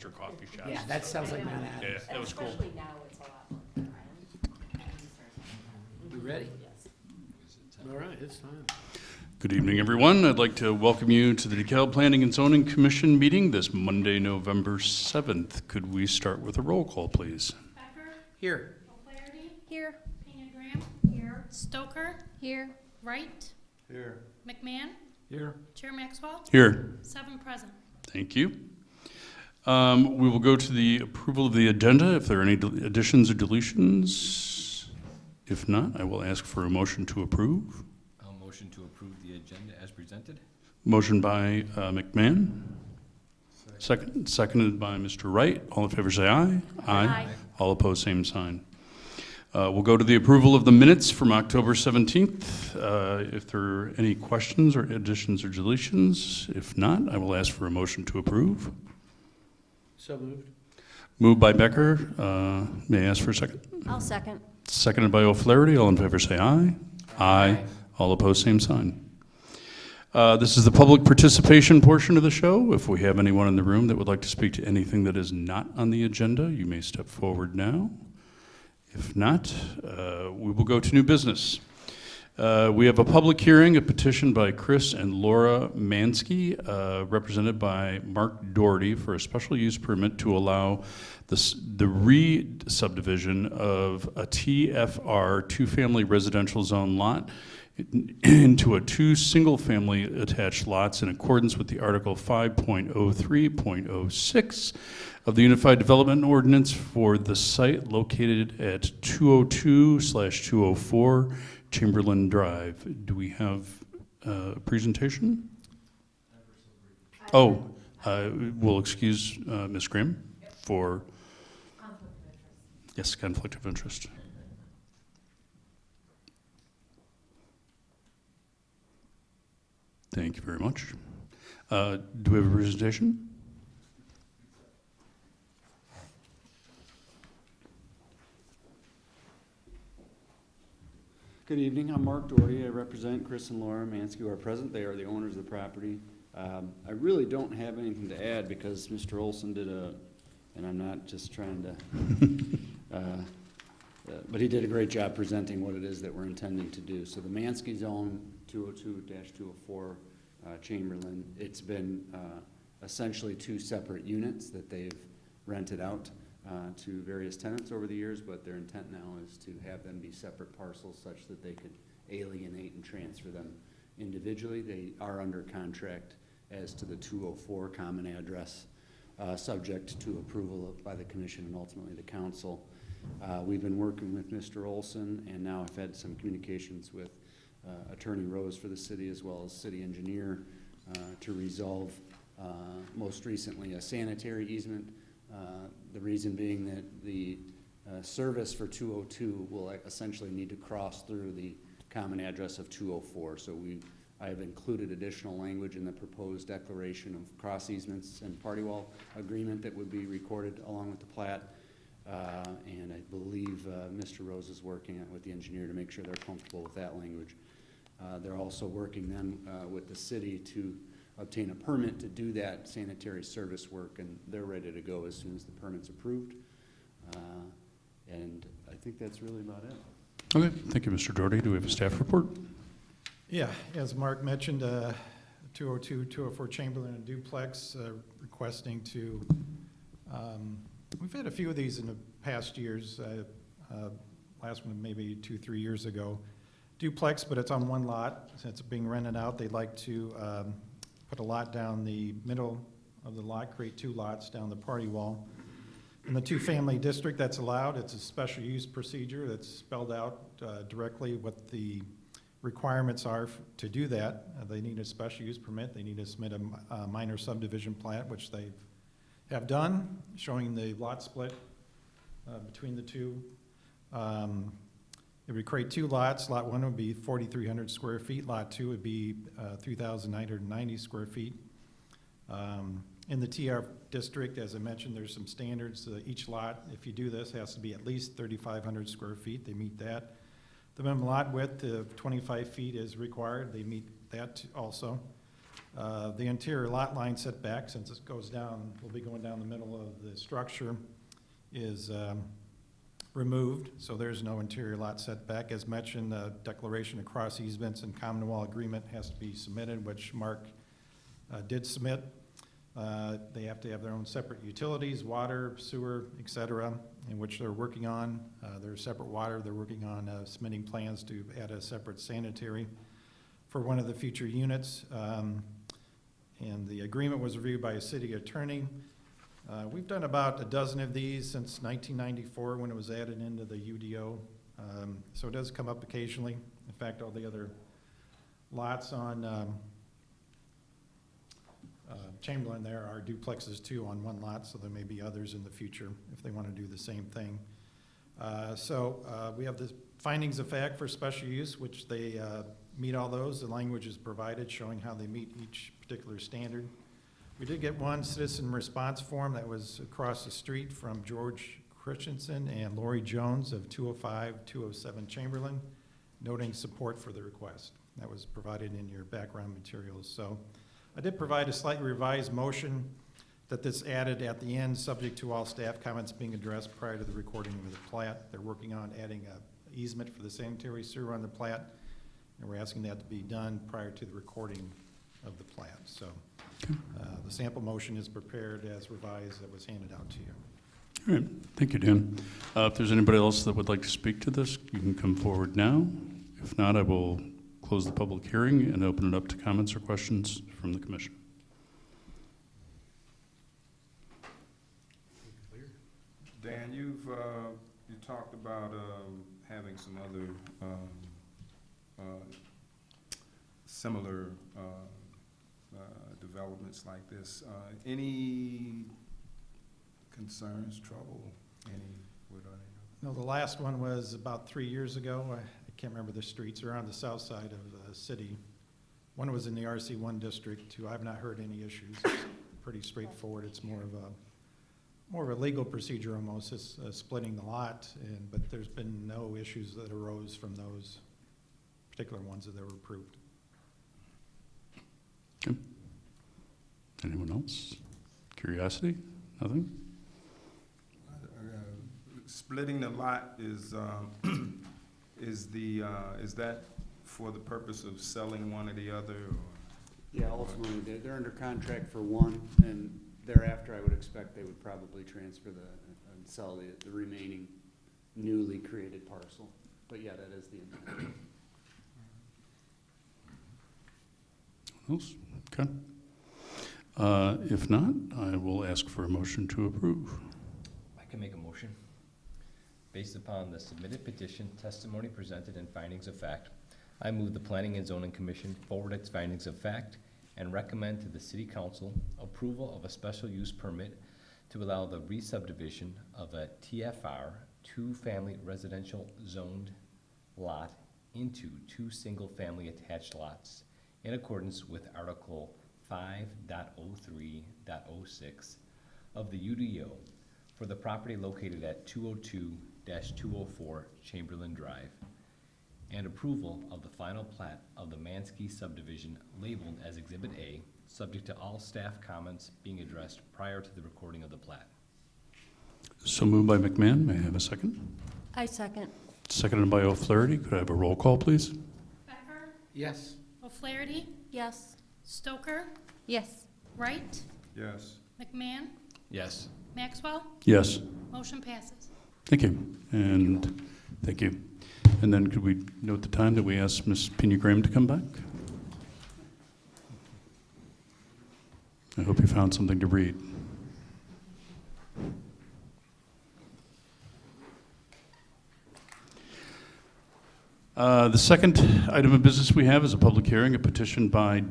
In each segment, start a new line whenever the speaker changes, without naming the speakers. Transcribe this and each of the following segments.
hipster coffee shops.
Yeah, that sounds like my ad.
Yeah, that was cool.
Especially now, it's a lot more fun.
You ready?
Yes.
All right, it's time.
Good evening, everyone. I'd like to welcome you to the DeKalb Planning and Zoning Commission meeting this Monday, November 7th. Could we start with a roll call, please?
Becker,
Here.
O'Flaherty,
Here.
Pena Graham, here. Stoker,
Here.
Wright,
Here.
McMahon,
Here.
Chair Maxwell,
Here.
7 present.
Thank you. We will go to the approval of the agenda. If there are any additions or deletions, if not, I will ask for a motion to approve.
I'll motion to approve the agenda as presented.
Motion by McMahon. Seconded by Mr. Wright. All in favor say aye.
Aye.
All opposed, same sign. We'll go to the approval of the minutes from October 17th. If there are any questions or additions or deletions, if not, I will ask for a motion to approve.
So moved.
Moved by Becker. May I ask for a second?
I'll second.
Seconded by O'Flaherty. All in favor say aye. Aye. All opposed, same sign. This is the public participation portion of the show. If we have anyone in the room that would like to speak to anything that is not on the agenda, you may step forward now. If not, we will go to new business. We have a public hearing, a petition by Chris and Laura Mansky, represented by Mark Doherty, for a special use permit to allow the re-subdivision of a TFR, two-family residential zone lot, into a 2 single-family attached lots in accordance with the Article 5.03.06 of the Unified Development Ordinance for the site located at 202/204 Chamberlain Drive. Do we have a presentation? Oh, we'll excuse Ms. Graham for... Yes, conflict of interest. Thank you very much. Do we have a presentation?
Good evening, I'm Mark Doherty. I represent Chris and Laura Mansky, who are present. They are the owners of the property. I really don't have anything to add because Mr. Olson did and I'm not just trying to, but he did a great job presenting what it is that we're intending to do. So the Mansky zone, 202-204 Chamberlain, it's been essentially 2 separate units that they've rented out to various tenants over the years, but their intent now is to have them be separate parcels such that they could alienate and transfer them individually. They are under contract as to the 204 common address, subject to approval by the commission and ultimately the council. We've been working with Mr. Olson, and now I've had some communications with Attorney Rose for the city as well as city engineer to resolve most recently a sanitary easement. The reason being that the service for 202 will essentially need to cross through the common address of 204. So I have included additional language in the proposed declaration of cross easements and party wall agreement that would be recorded along with the plat. And I believe Mr. Rose is working with the engineer to make sure they're comfortable with that language. They're also working then with the city to obtain a permit to do that sanitary service work, and they're ready to go as soon as the permit's approved. And I think that's really about it.
Okay, thank you, Mr. Doherty. Do we have a staff report?
Yeah, as Mark mentioned, 202, 204 Chamberlain and duplex requesting to, we've had a few of these in the past years, last one maybe 2-3 years ago. Duplex, but it's on one lot. Since it's being rented out, they'd like to put a lot down the middle of the lot, create 2 lots down the party wall. In the 2-family district, that's allowed. It's a special use procedure that's spelled out directly what the requirements are to do that. They need a special use permit. They need to submit a minor subdivision plat, which they have done, showing the lot split between the two. It would create 2 lots. Lot 1 would be 4,300 square feet. Lot 2 would be 3,990 square feet. In the TR district, as I mentioned, there's some standards. Each lot, if you do this, has to be at least 3,500 square feet. They meet that. The minimum lot width of 25 feet is required. They meet that also. The interior lot line setback, since it goes down, will be going down the middle of the structure, is removed, so there's no interior lot setback. As mentioned, the declaration of cross easements and common wall agreement has to be submitted, which Mark did submit. They have to have their own separate utilities, water, sewer, et cetera, in which they're working on. Their separate water, they're working on submitting plans to add a separate sanitary for one of the future units. And the agreement was reviewed by a city attorney. We've done about a dozen of these since 1994 when it was added into the UDO. So it does come up occasionally. In fact, all the other lots on Chamberlain there are duplexes too on one lot, so there may be others in the future if they want to do the same thing. We have the findings of fact for special use, which they meet all those. The language is provided showing how they meet each particular standard. We did get one citizen response form that was across the street from George Christensen and Lori Jones of 205-207 Chamberlain, noting support for the request. That was provided in your background materials. So I did provide a slightly revised motion that this added at the end, subject to all staff comments being addressed prior to the recording of the plat. They're working on adding an easement for the sanitary sewer on the plat, and we're asking that to be done prior to the recording of the plat. So the sample motion is prepared as revised that was handed out to you.
All right, thank you, Dan. If there's anybody else that would like to speak to this, you can come forward now. If not, I will close the public hearing and open it up to comments or questions from the commission.
Dan, you talked about having some other similar developments like this. Any concerns, trouble, any with any?
No, the last one was about 3 years ago. I can't remember the streets. They're on the south side of the city. One was in the RC1 district, too. I've not heard any issues. It's pretty straightforward. It's more of a legal procedure almost. It's splitting the lot, but there's been no issues that arose from those particular ones that were approved.
Okay. Anyone else? Curiosity? Nothing?
Splitting the lot is that for the purpose of selling one or the other? Or?
Yeah, ultimately, they're under contract for one, and thereafter, I would expect they would probably transfer and sell the remaining newly created parcel. But yeah, that is the intent.
Else? Okay. If not, I will ask for a motion to approve.
I can make a motion. Based upon the submitted petition, testimony presented, and findings of fact, I move the Planning and Zoning Commission forward its findings of fact and recommend to the City Council approval of a special use permit to allow the re-subdivision of a TFR 2-family residential zoned lot into 2 single-family attached lots in accordance with Article 5.03.06 of the UDO for the property located at 202-204 Chamberlain Drive, and approval of the final plat of the Mansky subdivision labeled as Exhibit A, subject to all staff comments being addressed prior to the recording of the plat.
So moved by McMahon. May I have a second?
I second.
Seconded by O'Flaherty. Could I have a roll call, please?
Becker,
Yes.
O'Flaherty,
Yes.
Stoker,
Yes.
Wright,
Yes.
McMahon,
Yes.
Maxwell.
Yes.
Motion passes.
Thank you. And thank you. And then could we note the time that we asked Ms. Pena-Graham to come back? I hope you found something to read. The second item of business we have is a public hearing, a petition by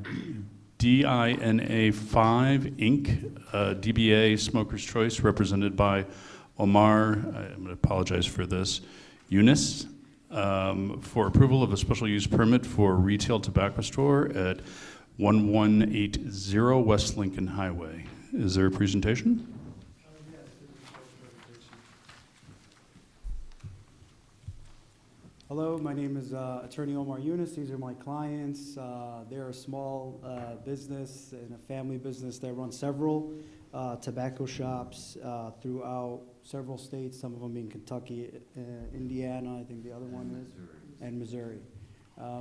DINA 5 Inc., DBA Smoker's Choice, represented by Omar, I'm going to apologize for this, Yunus, for approval of a special use permit for a retail tobacco store at 1180 West Lincoln Highway. Is there a presentation?
Hello, my name is Attorney Omar Yunus. These are my clients. They're a small business and a family business that runs several tobacco shops throughout several states, some of them being Kentucky, Indiana, I think the other one is, and Missouri.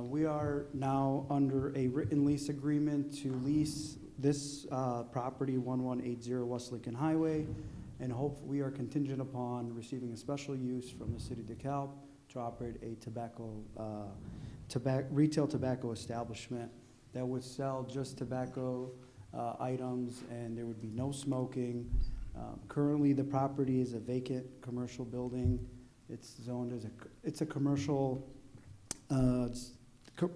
We are now under a written lease agreement to lease this property, 1180 West Lincoln Highway, and we are contingent upon receiving a special use from the city of DeKalb to operate a retail tobacco establishment that would sell just tobacco items, and there would be no smoking. Currently, the property is a vacant commercial building. It's zoned as it's a commercial,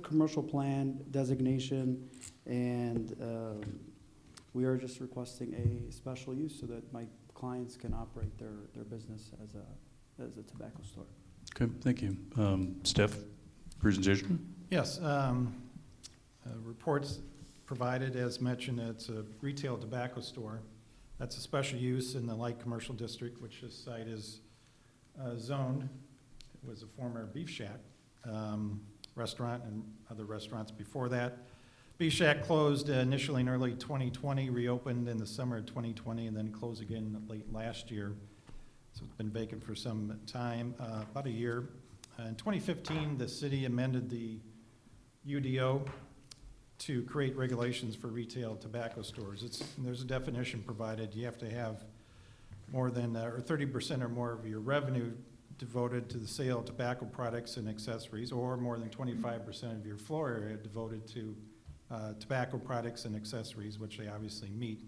commercial plan designation, and we are just requesting a special use so that my clients can operate their business as a tobacco store.
Okay, thank you. Steph, presentation?
Yes, reports provided, as mentioned, it's a retail tobacco store. That's a special use in the light commercial district, which this site is zoned. It was a former Beef Shack restaurant and other restaurants before that. Beef Shack closed initially in early 2020, reopened in the summer of 2020, and then closed again late last year. So it's been vacant for some time, about a year. In 2015, the city amended the UDO to create regulations for retail tobacco stores. There's a definition provided. You have to have more than, or 30% or more of your revenue devoted to the sale of tobacco products and accessories, or more than 25% of your floor area devoted to tobacco products and accessories, which they obviously meet.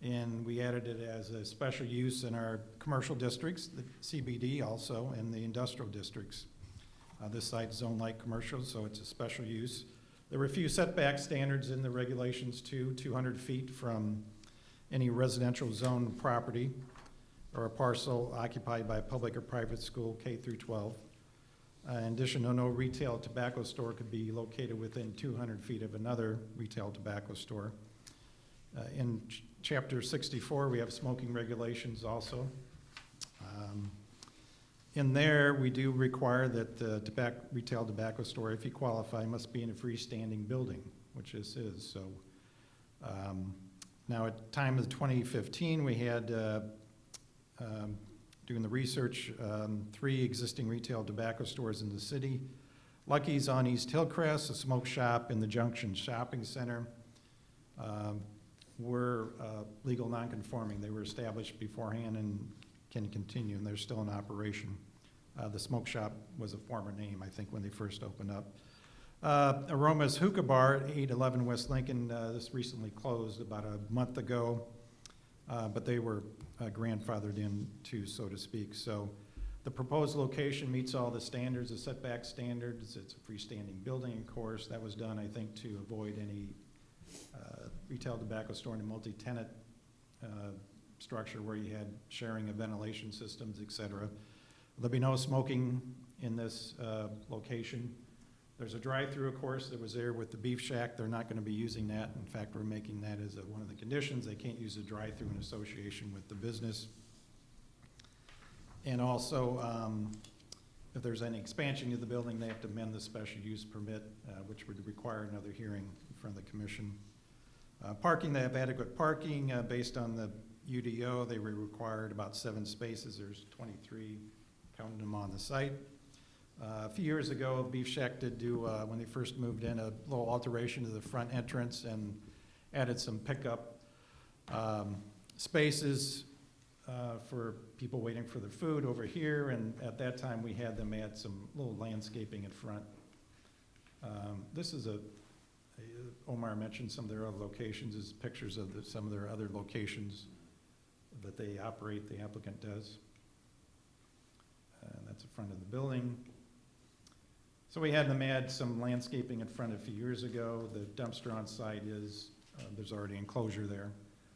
And we added it as a special use in our commercial districts, the CBD also, and the industrial districts. This site's zone light commercial, so it's a special use. There were a few setback standards in the regulations too, 200 feet from any residential zone property or a parcel occupied by a public or private school, K through 12. In addition, no retail tobacco store could be located within 200 feet of another retail tobacco store. In Chapter 64, we have smoking regulations also. In there, we do require that the retail tobacco store, if you qualify, must be in a freestanding building, which this is. So now at the time of 2015, we had, doing the research, 3 existing retail tobacco stores in the city. Lucky's on East Hillcrest, a smoke shop in the Junction Shopping Center. Were legal non-conforming. They were established beforehand and can continue, and they're still in operation. The smoke shop was a former name, I think, when they first opened up. Aroma's Hookah Bar at 811 West Lincoln, this recently closed about a month ago, but they were grandfathered in too, so to speak. So the proposed location meets all the standards, the setback standards. It's a freestanding building, of course. That was done, I think, to avoid any retail tobacco store in a multi-tenant structure where you had sharing of ventilation systems, et cetera. There'll be no smoking in this location. There's a drive-through, of course, that was there with the Beef Shack. They're not going to be using that. In fact, we're making that as one of the conditions. They can't use a drive-through in association with the business. And also, if there's any expansion of the building, they have to amend the special use permit, which would require another hearing in front of the commission. Parking, they have adequate parking based on the UDO. They were required about 7 spaces. There's 23, counting them on the site. A few years ago, Beef Shack did do, when they first moved in, a little alteration to the front entrance and added some pickup spaces for people waiting for their food over here. And at that time, we had them add some little landscaping in front. This is Omar mentioned some of their other locations, is pictures of some of their other locations that they operate, the applicant does. And that's the front of the building. So we had them add some landscaping in front a few years ago. The dumpster on site is, there's already enclosure there.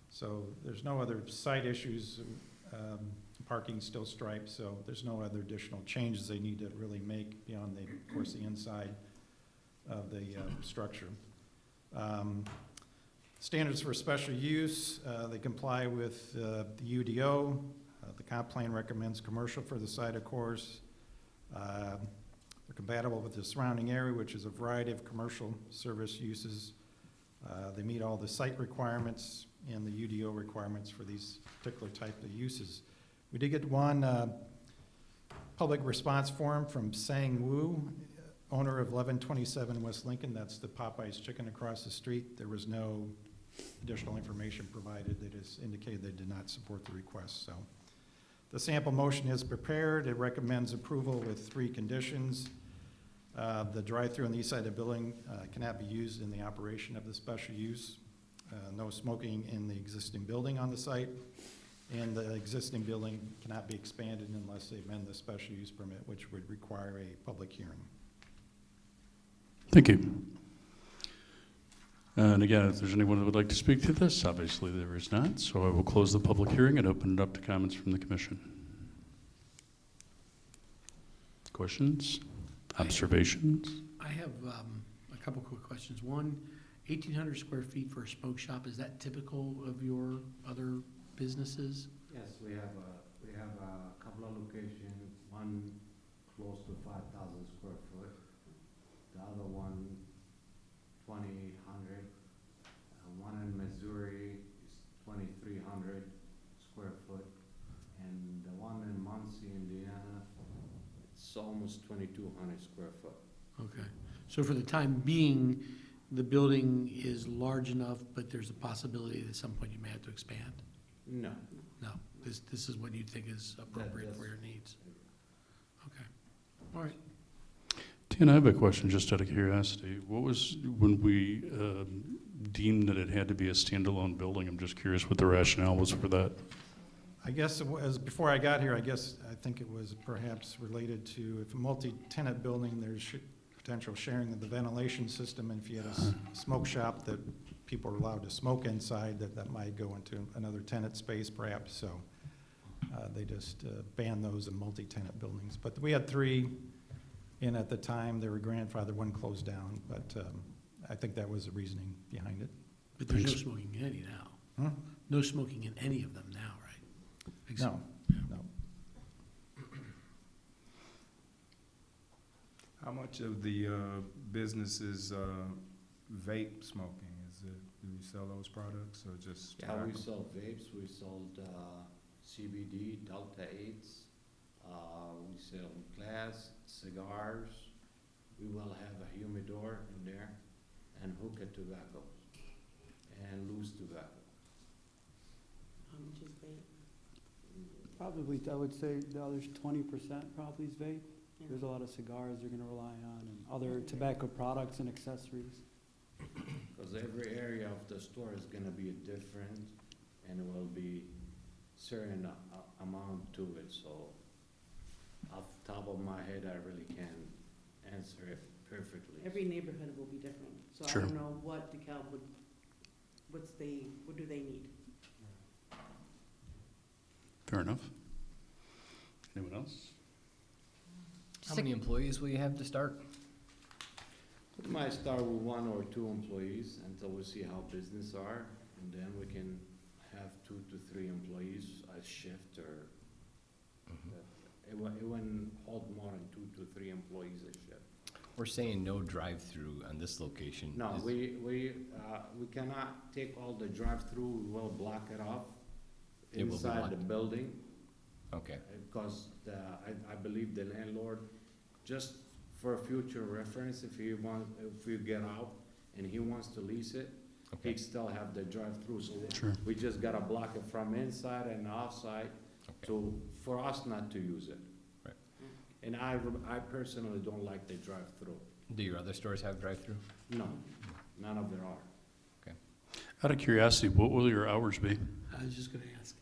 So there's no other site issues. Parking's still striped, so there's no other additional changes they need to really make beyond, of course, the inside of the structure. Standards for special use, they comply with the UDO. The comp plan recommends commercial for the site, of course. They're compatible with the surrounding area, which is a variety of commercial service uses. They meet all the site requirements and the UDO requirements for these particular type of uses. We did get one public response form from Sang Wu, owner of 1127 West Lincoln. That's the Popeye's Chicken across the street. There was no additional information provided. They just indicated they did not support the request. So the sample motion is prepared. It recommends approval with 3 conditions. The drive-through on the east side of the building cannot be used in the operation of the special use. No smoking in the existing building on the site. And the existing building cannot be expanded unless they amend the special use permit, which would require a public hearing.
Thank you. And again, if there's anyone that would like to speak to this, obviously there is not, so I will close the public hearing and open it up to comments from the commission. Questions? Observations?
I have a couple quick questions. One, 1,800 square feet for a smoke shop, is that typical of your other businesses?
Yes, we have a couple of locations, one close to 5,000 square foot, the other one 2,800. One in Missouri is 2,300 square foot, and the one in Muncie, Indiana, it's almost 2,200 square foot.
Okay. So for the time being, the building is large enough, but there's a possibility that at some point you may have to expand?
No.
No, this is what you think is appropriate for your needs? Okay, all right.
Dan, I have a question just out of curiosity. What was, when we deemed that it had to be a standalone building, I'm just curious what the rationale was for that.
I guess it was, before I got here, I think it was perhaps related to if a multi-tenant building, there's potential sharing of the ventilation system, and if you had a smoke shop that people are allowed to smoke inside, that might go into another tenant space perhaps, so they just banned those in multi-tenant buildings. But we had 3 in at the time. They were grandfathered, one closed down, but I think that was the reasoning behind it.
But there's no
Thanks.
smoking in any now?
Huh?
No smoking in any of them now, right?
No, no.
How much of the business is vape smoking? Do we sell those products or just
Yeah,
tobacco?
we sell vapes, we sold CBD, Delta 8s, we sell glass, cigars, we will have a humidor in there, and hookah tobacco, and loose tobacco.
How much is vape?
Probably, I would say the other's 20% probably is vape.
Yeah.
There's a lot of cigars you're gonna rely on and other tobacco products and accessories.
Because every area of the store is gonna be different, and it will be certain amount to it, so off the top of my head, I really can't answer it perfectly.
Every neighborhood will be different, so I
Sure.
don't know what DeKalb would, what do they need?
Fair enough. Anyone else?
How many employees will you have to start?
We might start with 1 or 2 employees until we see how business are, and then we can have 2 to 3 employees a shift, or it wouldn't hold more than 2 to 3 employees a shift.
We're saying no drive-through on this location.
No,
Is-
we cannot take all the drive-through, we will block it off
It will be
inside the
blocked.
building,
Okay,
because I believe the landlord, just for future reference, if you get out and he wants to lease it,
okay,
he'd still have the drive-through, so
Sure.
we just gotta block it from inside and outside
okay.
for us not to use it.
Right.
And I personally don't like the drive-through.
Do your other stores have drive-through?
No, none of them are.
Out of curiosity, what will your hours be?
I was just gonna ask.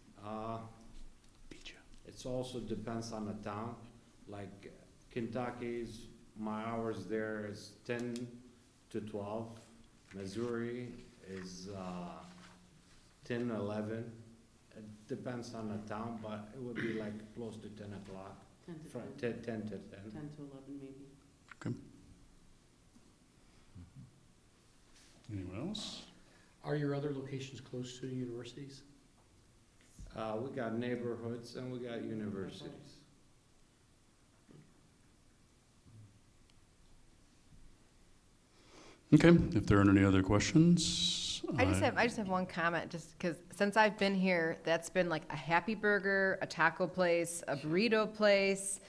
It also depends on the town, like Kentucky's, my hours there is 10 to 12. Missouri is 10, 11. It depends on the town, but it would be like close to 10 o'clock,
10 to
from
10,
10 to 10.
10 to 11 maybe.
Anyone else?
Are your other locations close to universities?
We got neighborhoods and we got universities.
Okay, if there aren't any other questions.
I just have one comment, just because since I've been here, that's been like a Happy Burger, a taco place, a burrito place,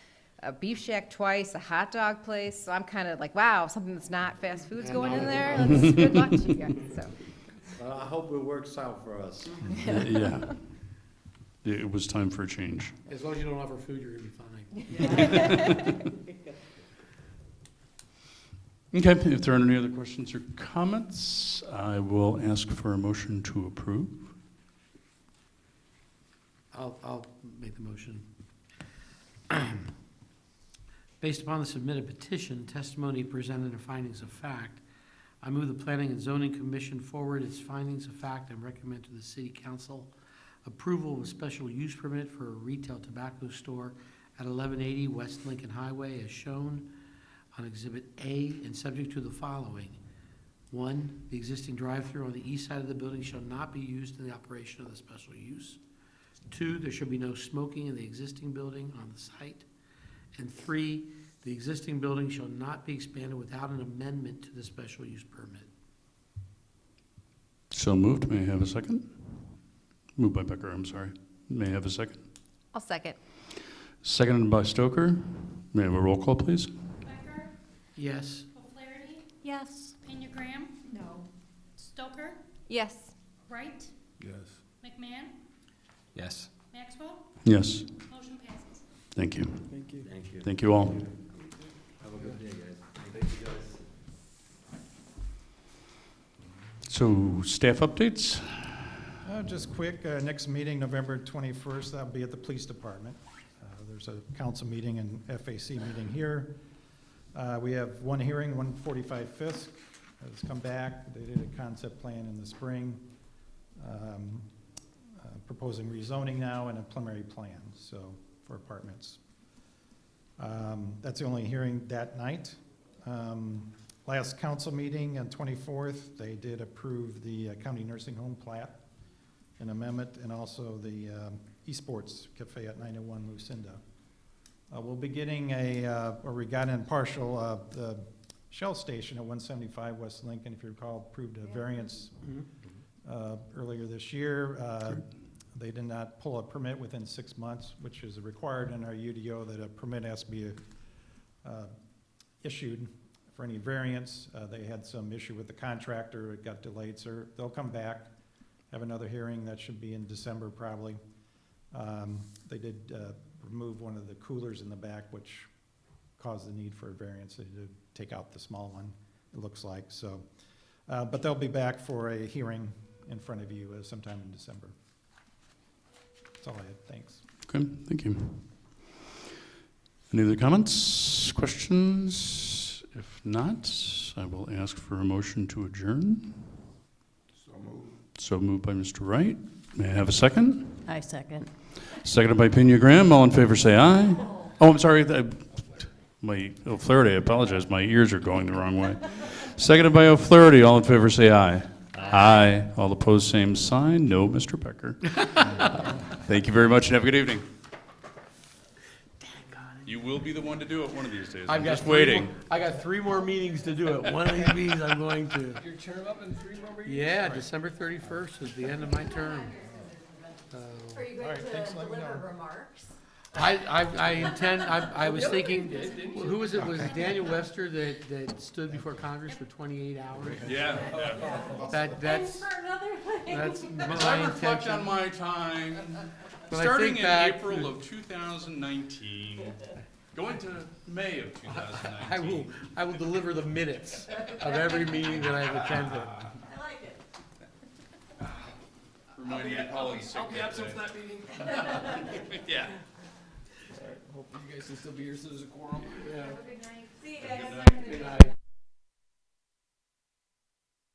a Beef Shack twice, a hot dog place. So I'm kind of like, wow, something that's not fast food's
I
going in
know.
there. That's good luck to you guys. So
Well, I hope it works out for us.
Yeah. It was time for a change.
As long as you don't offer food, you're gonna be fine.
Okay, if there aren't any other questions or comments, I will ask for a motion to approve.
I'll make the motion. Based upon the submitted petition, testimony presented and findings of fact, I move the Planning and Zoning Commission forward its findings of fact and recommend to the City Council approval of a special use permit for a retail tobacco store at 1180 West Lincoln Highway as shown on Exhibit A and subject to the following. 1, the existing drive-through on the east side of the building shall not be used in the operation of the special use. 2, there shall be no smoking in the existing building on the site. And 3, the existing building shall not be expanded without an amendment to the special use permit.
So moved. May I have a second? Moved by Becker, I'm sorry. May I have a second?
I'll second.
Seconded by Stoker. May I have a roll call, please?
Becker?
Yes.
O'Flaherty?
Yes.
Pena Graham?
No.
Stoker?
Yes.
Wright?
Yes.
McMahon?
Yes.
Maxwell?
Yes.
Motion passes.
Thank you.
Thank you.
Thank you.
Thank you all.
Have a good day, guys. Thank you, guys.
So, staff updates?
Just quick, next meeting, November 21st, that'll be at the police department. There's a council meeting and FAC meeting here. We have one hearing, 145 Fisk has come back. They did a concept plan in the spring, proposing rezoning now and a preliminary plan, so, for apartments. That's the only hearing that night. Last council meeting on 24th, they did approve the county nursing home plat, an amendment, and also the esports cafe at 901 Lucinda. We'll be getting or we got in partial, the Shell station at 175 West Lincoln, if you recall, approved a variance earlier this year. They did not pull a permit within 6 months, which is required in our UDO that a permit has to be issued for any variance. They had some issue with the contractor, it got delayed, so they'll come back, have another hearing, that should be in December probably. They did remove one of the coolers in the back, which caused the need for a variance. They did take out the small one, it looks like, so. But they'll be back for a hearing in front of you sometime in December. That's all I had, thanks.
Okay, thank you. Any other comments, questions? If not, I will ask for a motion to adjourn.
So moved.
So moved by Mr. Wright. May I have a second?
I second.
Seconded by Pena Graham. All in favor say aye. Oh, I'm sorry. My O'Flaherty, I apologize. My ears are going the wrong way. Seconded by O'Flaherty. All in favor say aye. Aye. All opposed, same sign. No, Mr. Becker. Thank you very much and have a good evening. You will be the one to do it one of these days. I'm just waiting.
I got 3 more meetings to do it. One of these meetings I'm going to.
Your term up in 3 more meetings?
Yeah, December 31st is the end of my term.
Are you
All right, thanks, let me know.
remarks?
I intend, I was thinking, who was it? Was it Daniel Webster that stood before Congress for 28 hours?
Yeah.
That's
As
my
I reflect on
intention.
my time,
When I
starting
think
in
back-
April of 2019, going to May of 2019.
I will deliver the minutes of every meeting that I've attended.
I like it.
Reminding your colleagues. I'll be absent from that meeting. Yeah.
Hope you guys can still be here so there's a quorum.
Yeah.
Have a good night. See you guys.
Good night.